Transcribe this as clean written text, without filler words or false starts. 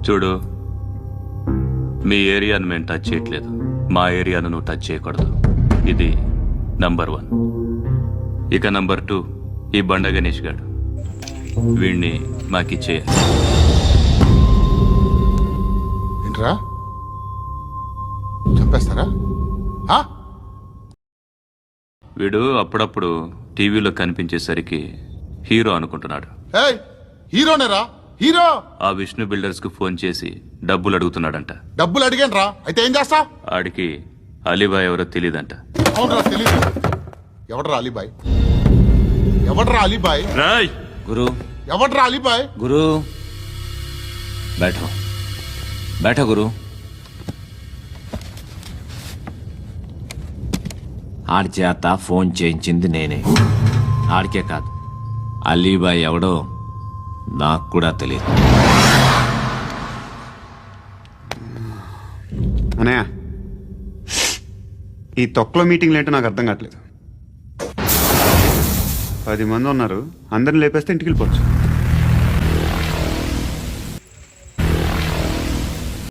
చూడు, మీ ఏరియాను మేము టచ్ చేయట్లేదు, మా ఏరియాను నువ్వు టచ్ చేయకూడదు. ఇది నంబర్ 1. ఇక నంబర్ 2, ఈ బండ గణేష్ గాడు, వీణ్ణి మాకిచ్చేయాలి. ఏంట్రా చంపేస్తారా? వీడు అప్పుడప్పుడు టీవీలో కనిపించేసరికి హీరో అనుకుంటున్నాడు. ఏయ్, హీరోనేరా హీరో. ఆ విష్ణు బిల్డర్స్ కు ఫోన్ చేసి డబ్బులు అడుగుతున్నాడంట. డబ్బులు అడిగాను రా, అయితే ఏం చేస్తా? ఆడికి అలీబాయ్ ఎవరో తెలియదంట. అవునరా, తెలీదు. ఎవడరా అలీబాయ్? ఎవడరా అలీబాయ్? రాయ్ గురు, ఎవడరా అలీబాయ్? గురు बैठो बैठो గురు. ఆడి చేత ఫోన్ చేయించింది నేనే. ఆడికే కాదు, అలీబాయ్ ఎవడో నాకు కూడా తెలియదు. అనయ్య, ఈ తొక్కలో మీటింగ్లు ఏంటో నాకు అర్థం కావట్లేదు. 10 మంది ఉన్నారు, అందరిని లేపేస్తే ఇంటికి వెళ్ళిపోవచ్చు.